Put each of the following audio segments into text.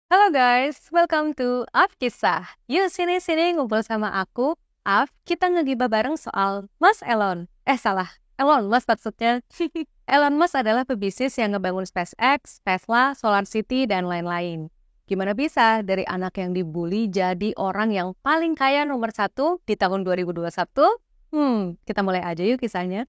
Halo guys, welcome to Af Kisah. Yuk sini ngumpul sama aku, Af. Kita ngegibah bareng soal Mas Elon. Salah, Elon Musk maksudnya. Elon Musk adalah pebisnis yang ngebangun SpaceX, Tesla, Solar City, dan lain-lain. Gimana bisa dari anak yang dibully jadi orang yang paling kaya nomor 1 di tahun 2021? Kita mulai aja yuk kisahnya.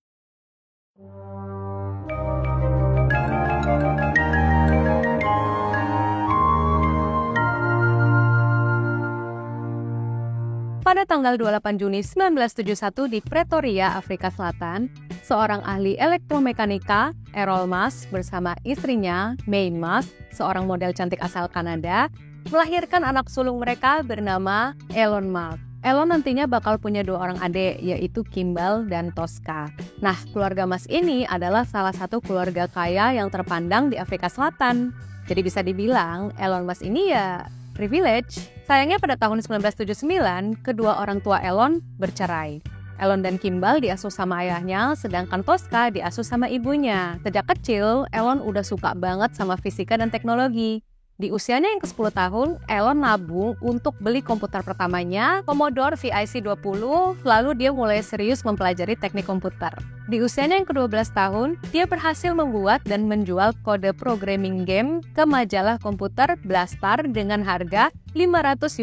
Pada tanggal 28 Juni 1971 di Pretoria, Afrika Selatan, seorang ahli elektromekanika, Errol Musk, bersama istrinya, May Musk, seorang model cantik asal Kanada, melahirkan anak sulung mereka bernama Elon Musk. Elon nantinya bakal punya 2 orang adik, yaitu Kimball dan Tosca. Nah, keluarga Musk ini adalah salah satu keluarga kaya yang terpandang di Afrika Selatan. Jadi bisa dibilang, Elon Musk ini ya privilege. Sayangnya pada tahun 1979, kedua orang tua Elon bercerai. Elon dan Kimball diasuh sama ayahnya, sedangkan Tosca diasuh sama ibunya. Sejak kecil, Elon udah suka banget sama fisika dan teknologi. Di usianya yang ke-10 tahun, Elon nabung untuk beli komputer pertamanya, Commodore VIC-20, lalu dia mulai serius mempelajari teknik komputer. Di usianya yang ke-12 tahun, dia berhasil membuat dan menjual kode programming game ke majalah komputer Blastar dengan harga $500.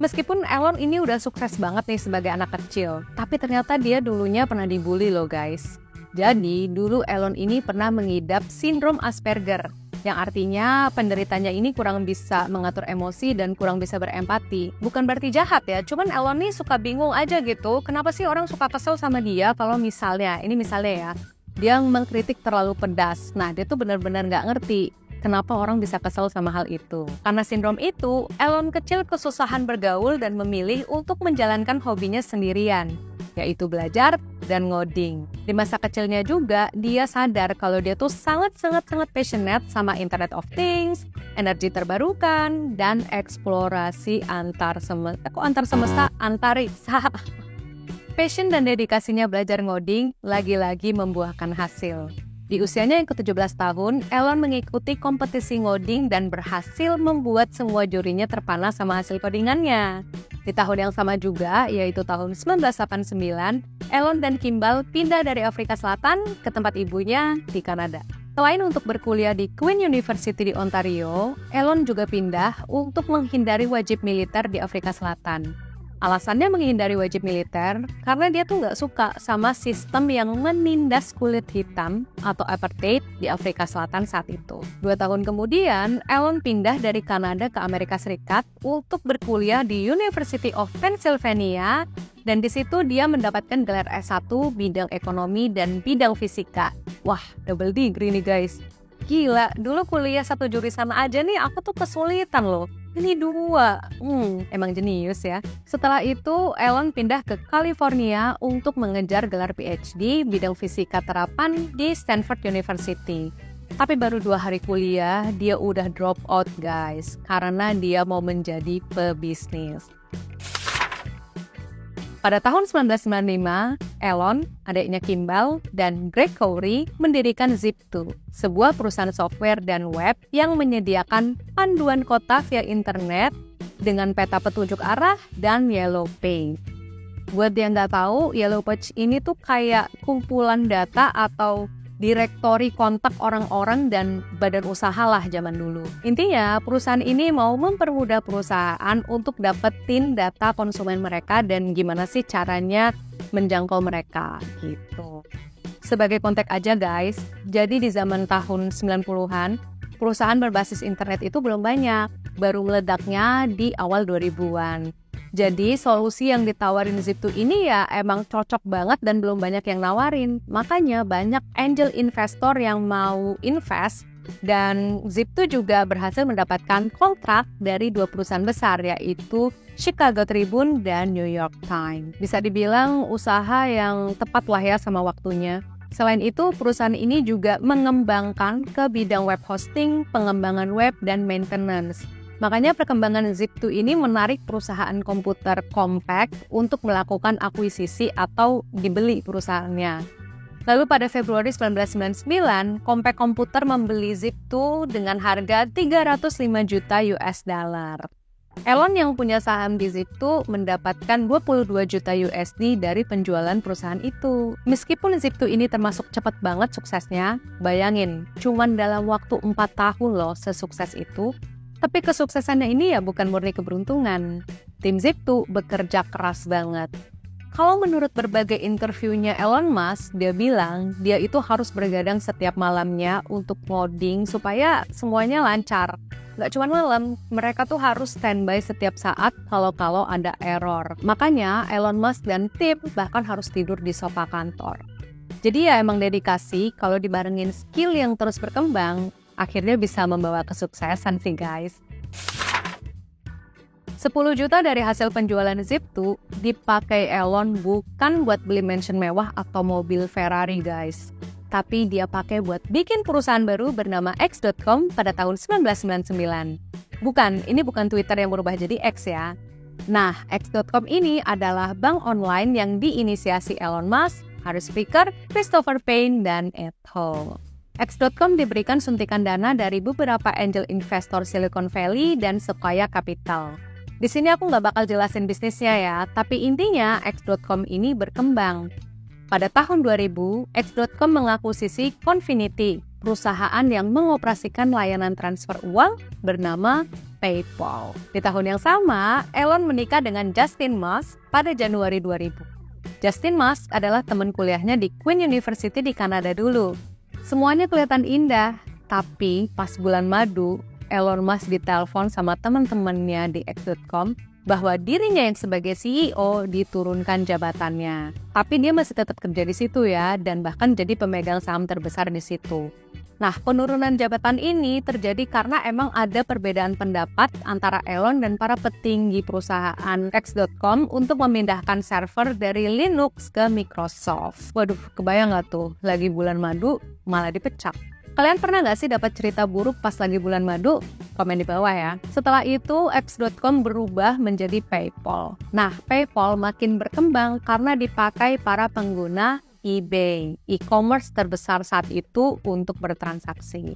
Meskipun Elon ini udah sukses banget nih sebagai anak kecil, tapi ternyata dia dulunya pernah dibully loh guys. Jadi, dulu Elon ini pernah mengidap sindrom Asperger, yang artinya penderitanya ini kurang bisa mengatur emosi dan kurang bisa berempati. Bukan berarti jahat ya, cuman Elon nih suka bingung aja gitu, kenapa sih orang suka kesel sama dia kalau misalnya ya, dia mengkritik terlalu pedas. Nah, dia tuh benar-benar nggak ngerti kenapa orang bisa kesel sama hal itu. Karena sindrom itu, Elon kecil kesusahan bergaul dan memilih untuk menjalankan hobinya sendirian, yaitu belajar dan ngoding. Di masa kecilnya juga, dia sadar kalau dia tuh sangat passionate sama Internet of Things, energi terbarukan, dan eksplorasi antariksa. Passion dan dedikasinya belajar ngoding lagi-lagi membuahkan hasil. Di usianya yang ke-17 tahun, Elon mengikuti kompetisi ngoding dan berhasil membuat semua jurinya terpana sama hasil codingannya. Di tahun yang sama juga, yaitu tahun 1989, Elon dan Kimball pindah dari Afrika Selatan ke tempat ibunya di Kanada. Selain untuk berkuliah di Queen University di Ontario, Elon juga pindah untuk menghindari wajib militer di Afrika Selatan. Alasannya menghindari wajib militer karena dia tuh nggak suka sama sistem yang menindas kulit hitam atau apartheid di Afrika Selatan saat itu. 2 tahun kemudian, Elon pindah dari Kanada ke Amerika Serikat untuk berkuliah di University of Pennsylvania, dan di situ dia mendapatkan gelar S1 bidang ekonomi dan bidang fisika. Wah, double degree nih guys. Gila, dulu kuliah 1 jurusan aja nih aku tuh kesulitan loh. Ini 2, emang jenius ya. Setelah itu, Elon pindah ke California untuk mengejar gelar PhD bidang fisika terapan di Stanford University. Tapi baru 2 hari kuliah, dia udah drop out guys, karena dia mau menjadi pebisnis. Pada tahun 1995, Elon, adiknya Kimball, dan Greg Cory mendirikan Zip2, sebuah perusahaan software dan web yang menyediakan panduan kota via internet dengan peta petunjuk arah dan Yellow Page. Buat yang nggak tahu, Yellow Page ini tuh kayak kumpulan data atau direktori kontak orang-orang dan badan usaha lah zaman dulu. Intinya, perusahaan ini mau mempermudah perusahaan untuk dapetin data konsumen mereka dan gimana sih caranya menjangkau mereka gitu. Sebagai kontek aja guys, jadi di zaman tahun 90-an, perusahaan berbasis internet itu belum banyak, baru meledaknya di awal 2000-an. Jadi solusi yang ditawarin Zip2 ini ya emang cocok banget dan belum banyak yang nawarin. Makanya banyak angel investor yang mau invest, dan Zip2 juga berhasil mendapatkan kontrak dari 2 perusahaan besar, yaitu Chicago Tribune dan New York Times. Bisa dibilang usaha yang tepat lah ya sama waktunya. Selain itu, perusahaan ini juga mengembangkan ke bidang web hosting, pengembangan web, dan maintenance. Makanya perkembangan Zip2 ini menarik perusahaan komputer Compaq untuk melakukan akuisisi atau dibeli perusahaannya. Lalu pada Februari 1999, Compaq Computer membeli Zip2 dengan harga 305 juta US dollar. Elon yang punya saham di Zip2 mendapatkan 22 juta USD dari penjualan perusahaan itu. Meskipun Zip2 ini termasuk cepat banget suksesnya, bayangin, cuman dalam waktu 4 tahun loh sesukses itu. Tapi kesuksesannya ini ya bukan murni keberuntungan. Tim Zip2 bekerja keras banget. Kalau menurut berbagai interviewnya Elon Musk, dia bilang dia itu harus bergadang setiap malamnya untuk ngoding supaya semuanya lancar. Nggak cuma malam, mereka tuh harus standby setiap saat kalau ada error. Makanya Elon Musk dan tim bahkan harus tidur di sofa kantor. Jadi ya emang dedikasi, kalau dibarengin skill yang terus berkembang, akhirnya bisa membawa kesuksesan sih guys. 10 juta dari hasil penjualan Zip2 dipakai Elon bukan buat beli mansion mewah atau mobil Ferrari guys. Tapi dia pakai buat bikin perusahaan baru bernama X.com pada tahun 1999. Ini bukan Twitter yang berubah jadi X ya. Nah, X.com ini adalah bank online yang diinisiasi Elon Musk, Harry Speaker, Christopher Payne, dan Ed Ho. X.com diberikan suntikan dana dari beberapa angel investor Silicon Valley dan Sequoia Capital. Di sini aku nggak bakal jelasin bisnisnya ya, tapi intinya X.com ini berkembang. Pada tahun 2000, X.com mengakuisisi Confinity, perusahaan yang mengoperasikan layanan transfer uang bernama PayPal. Di tahun yang sama, Elon menikah dengan Justin Musk pada Januari 2000. Justin Musk adalah teman kuliahnya di Queen University di Kanada dulu. Semuanya kelihatan indah, tapi pas bulan madu, Elon Musk ditelepon sama teman-temannya di X.com bahwa dirinya yang sebagai CEO diturunkan jabatannya. Tapi dia masih tetap kerja di situ ya, dan bahkan jadi pemegang saham terbesar di situ. Nah, penurunan jabatan ini terjadi karena emang ada perbedaan pendapat antara Elon dan para petinggi perusahaan X.com untuk memindahkan server dari Linux ke Microsoft. Waduh, kebayang nggak tuh, lagi bulan madu malah dipecat. Kalian pernah nggak sih dapat cerita buruk pas lagi bulan madu? Komen di bawah ya. Setelah itu, X.com berubah menjadi PayPal. Nah, PayPal makin berkembang karena dipakai para pengguna eBay, e-commerce terbesar saat itu untuk bertransaksi.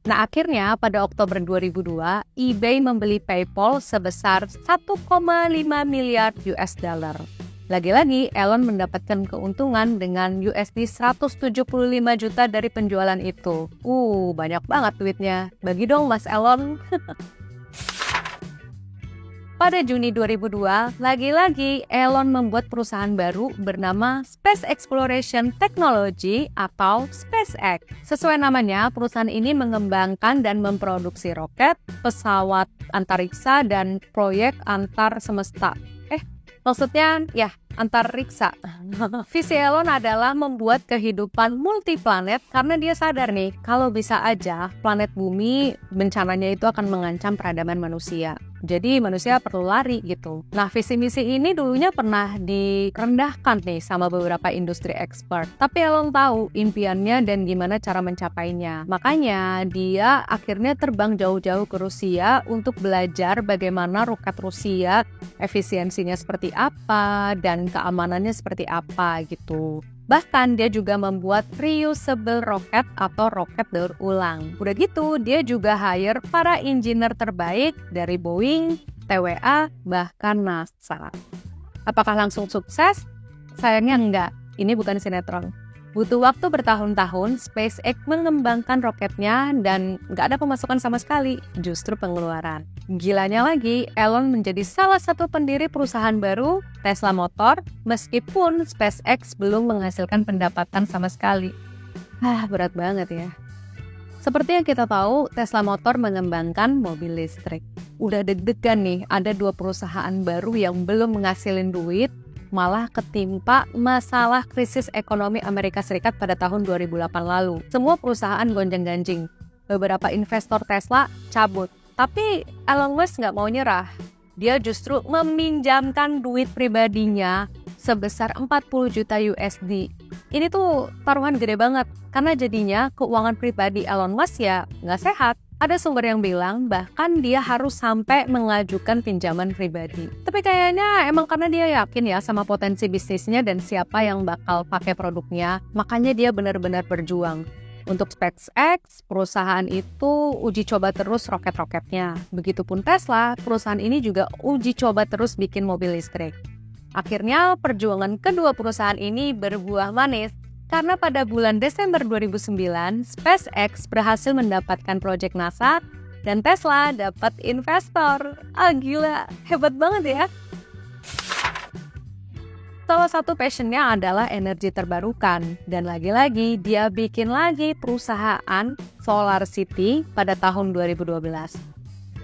Nah, akhirnya pada Oktober 2002, eBay membeli PayPal sebesar 1,5 miliar US dollar. Lagi-lagi, Elon mendapatkan keuntungan dengan USD 175 juta dari penjualan itu. Banyak banget duitnya. Bagi dong Mas Elon. Pada Juni 2002, lagi-lagi Elon membuat perusahaan baru bernama Space Exploration Technology atau SpaceX. Sesuai namanya, perusahaan ini mengembangkan dan memproduksi roket, pesawat antariksa, dan proyek antar semesta. Maksudnya, ya, antariksa. Visi Elon adalah membuat kehidupan multiplanet karena dia sadar nih, kalau bisa aja planet bumi bencananya itu akan mengancam peradaban manusia. Jadi manusia perlu lari gitu. Nah, visi misi ini dulunya pernah direndahkan nih sama beberapa industri expert. Tapi Elon tahu impiannya dan gimana cara mencapainya. Makanya dia akhirnya terbang jauh-jauh ke Rusia untuk belajar bagaimana roket Rusia efisiensinya seperti apa dan keamanannya seperti apa gitu. Bahkan dia juga membuat reusable rocket atau roket daur ulang. Udah gitu, dia juga hire para engineer terbaik dari Boeing, TWA, bahkan NASA. Apakah langsung sukses? Sayangnya enggak, ini bukan sinetron. Butuh waktu bertahun-tahun, SpaceX mengembangkan roketnya dan nggak ada pemasukan sama sekali, justru pengeluaran. Gilanya lagi, Elon menjadi salah satu pendiri perusahaan baru, Tesla Motor, meskipun SpaceX belum menghasilkan pendapatan sama sekali. Berat banget ya. Seperti yang kita tahu, Tesla Motor mengembangkan mobil listrik. Udah deg-degan nih, ada 2 perusahaan baru yang belum menghasilin duit, malah ketimpa masalah krisis ekonomi Amerika Serikat pada tahun 2008 lalu. Semua perusahaan gonjang-ganjing. Beberapa investor Tesla cabut. Tapi Elon Musk nggak mau nyerah. Dia justru meminjamkan duit pribadinya sebesar 40 juta USD. Ini tuh taruhan gede banget. Karena jadinya keuangan pribadi Elon Musk ya nggak sehat. Ada sumber yang bilang bahkan dia harus sampai mengajukan pinjaman pribadi. Tapi kayaknya emang karena dia yakin ya sama potensi bisnisnya dan siapa yang bakal pakai produknya, makanya dia benar-benar berjuang. Untuk SpaceX, perusahaan itu uji coba terus roket-roketnya. Begitupun Tesla, perusahaan ini juga uji coba terus bikin mobil listrik. Akhirnya perjuangan kedua perusahaan ini berbuah manis. Karena pada bulan Desember 2009, SpaceX berhasil mendapatkan proyek NASA dan Tesla dapat investor. Gila, hebat banget ya. Salah satu passionnya adalah energi terbarukan. Dan lagi-lagi dia bikin lagi perusahaan Solar City pada tahun 2012.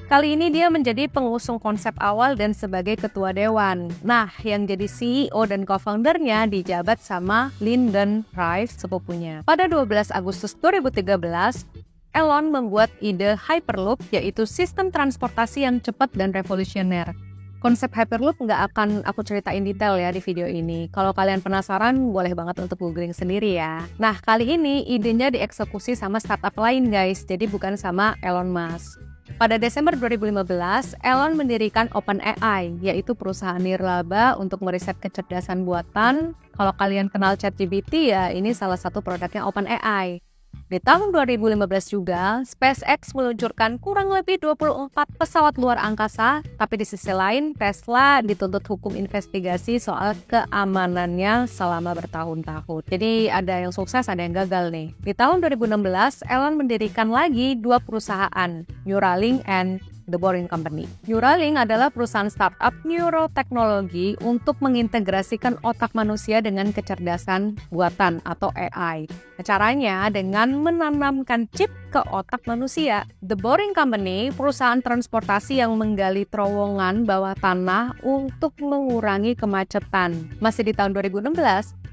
Kali ini dia menjadi pengusung konsep awal dan sebagai ketua dewan. Nah, yang jadi CEO dan co-foundernya dijabat sama Lyndon Rice, sepupunya. Pada 12 Agustus 2013, Elon membuat ide Hyperloop, yaitu sistem transportasi yang cepat dan revolusioner. Konsep Hyperloop nggak akan aku ceritain detail ya di video ini. Kalau kalian penasaran, boleh banget untuk googling sendiri ya. Nah, kali ini idenya dieksekusi sama startup lain guys, jadi bukan sama Elon Musk. Pada Desember 2015, Elon mendirikan OpenAI, yaitu perusahaan nirlaba untuk meriset kecerdasan buatan. Kalau kalian kenal ChatGPT ya, ini salah satu produknya OpenAI. Di tahun 2015 juga, SpaceX meluncurkan kurang lebih 24 pesawat luar angkasa, tapi di sisi lain, Tesla dituntut hukum investigasi soal keamanannya selama bertahun-tahun. Jadi ada yang sukses, ada yang gagal nih. Di tahun 2016, Elon mendirikan lagi 2 perusahaan, Neuralink and The Boring Company. Neuralink adalah perusahaan startup neuroteknologi untuk mengintegrasikan otak manusia dengan kecerdasan buatan atau AI. Caranya dengan menanamkan chip ke otak manusia. The Boring Company, perusahaan transportasi yang menggali terowongan bawah tanah untuk mengurangi kemacetan. Masih di tahun 2016,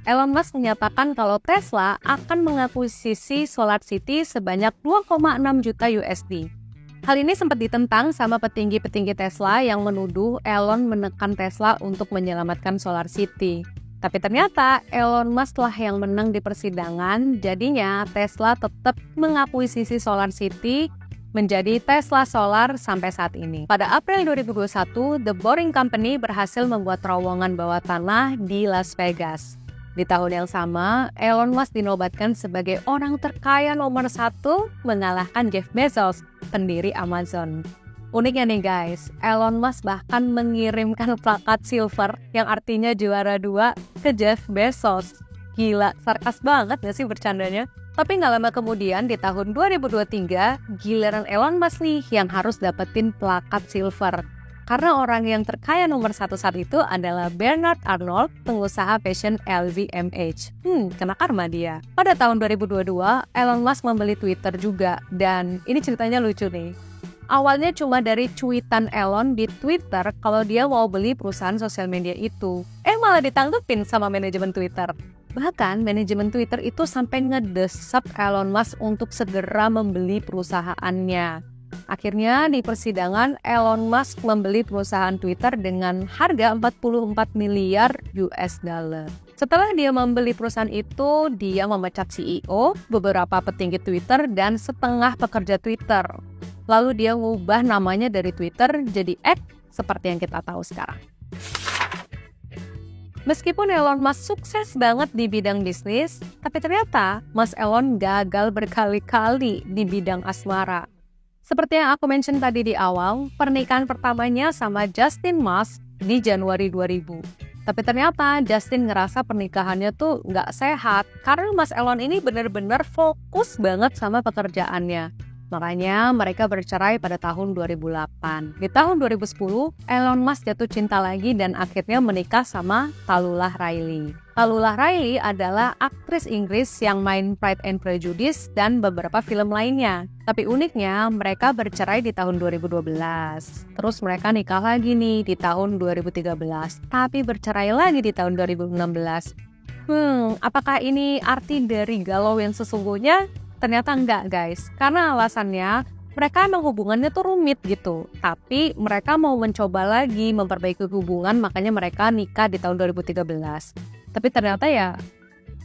Elon Musk menyatakan kalau Tesla akan mengakuisisi Solar City sebanyak 2,6 juta USD. Hal ini sempat ditentang sama petinggi-petinggi Tesla yang menuduh Elon menekan Tesla untuk menyelamatkan Solar City. Tapi ternyata Elon Musk lah yang menang di persidangan, jadinya Tesla tetap mengakuisisi Solar City menjadi Tesla Solar sampai saat ini. Pada April 2021, The Boring Company berhasil membuat terowongan bawah tanah di Las Vegas. Di tahun yang sama, Elon Musk dinobatkan sebagai orang terkaya nomor 1 mengalahkan Jeff Bezos, pendiri Amazon. Uniknya nih guys, Elon Musk bahkan mengirimkan plakat silver yang artinya juara 2 ke Jeff Bezos. Gila, sarkas banget gak sih bercandanya? Tapi gak lama kemudian di tahun 2023, giliran Elon Musk nih yang harus dapetin plakat silver. Karena orang yang terkaya nomor 1 saat itu adalah Bernard Arnault, pengusaha fashion LVMH. Kena karma dia. Pada tahun 2022, Elon Musk membeli Twitter juga. Dan ini ceritanya lucu nih. Awalnya cuma dari cuitan Elon di Twitter kalau dia mau beli perusahaan sosial media itu. Malah ditanggepin sama manajemen Twitter. Bahkan manajemen Twitter itu sampai ngedesak Elon Musk untuk segera membeli perusahaannya. Akhirnya di persidangan Elon Musk membeli perusahaan Twitter dengan harga 44 miliar US dollar. Setelah dia membeli perusahaan itu, dia memecat CEO, beberapa petinggi Twitter, dan setengah pekerja Twitter. Lalu dia ngubah namanya dari Twitter jadi X seperti yang kita tahu sekarang. Meskipun Elon Musk sukses banget di bidang bisnis, tapi ternyata Mas Elon gagal berkali-kali di bidang asmara. Seperti yang aku mention tadi di awal, pernikahan pertamanya sama Justin Musk di Januari 2000. Tapi ternyata Justin ngerasa pernikahannya tuh nggak sehat karena Mas Elon ini benar-benar fokus banget sama pekerjaannya. Makanya mereka bercerai pada tahun 2008. Di tahun 2010, Elon Musk jatuh cinta lagi dan akhirnya menikah sama Talulah Riley. Talulah Riley adalah aktris Inggris yang main Pride and Prejudice dan beberapa film lainnya. Tapi uniknya, mereka bercerai di tahun 2012. Terus mereka nikah lagi nih di tahun 2013. Tapi bercerai lagi di tahun 2016. Apakah ini arti dari galau yang sesungguhnya? Ternyata enggak guys, karena alasannya mereka emang hubungannya tuh rumit gitu. Tapi mereka mau mencoba lagi memperbaiki hubungan, makanya mereka nikah di tahun 2013. Tapi ternyata ya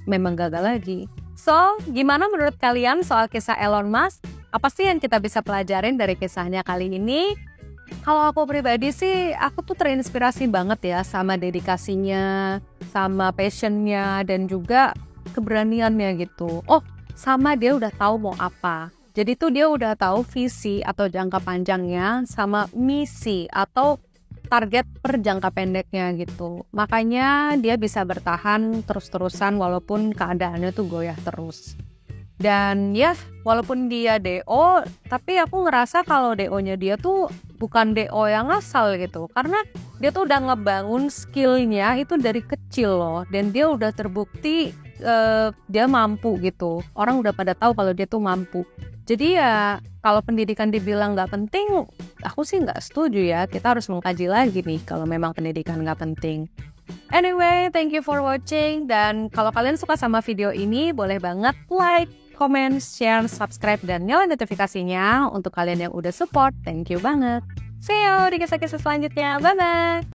memang gagal lagi. So, gimana menurut kalian soal kisah Elon Musk? Apa sih yang kita bisa pelajarin dari kisahnya kali ini? Kalau aku pribadi sih, aku tuh terinspirasi banget ya sama dedikasinya, sama passionnya, dan juga keberaniannya gitu. Oh, sama dia udah tahu mau apa. Jadi tuh dia udah tahu visi atau jangka panjangnya sama misi atau target per jangka pendeknya gitu. Makanya dia bisa bertahan terus-terusan walaupun keadaannya tuh goyah terus. Dan ya, walaupun dia DO, tapi aku ngerasa kalau DO-nya dia tuh bukan DO yang asal gitu. Karena dia tuh udah ngebangun skill-nya itu dari kecil loh. Dan dia udah terbukti dia mampu gitu. Orang udah pada tahu kalau dia tuh mampu. Jadi ya, kalau pendidikan dibilang nggak penting, aku sih nggak setuju ya. Kita harus mengkaji lagi nih kalau memang pendidikan nggak penting. Anyway, thank you for watching. Dan kalau kalian suka sama video ini, boleh banget like, comment, share, subscribe, dan nyalain notifikasinya untuk kalian yang udah support. Thank you banget. See you di kisah-kisah selanjutnya. Bye-bye.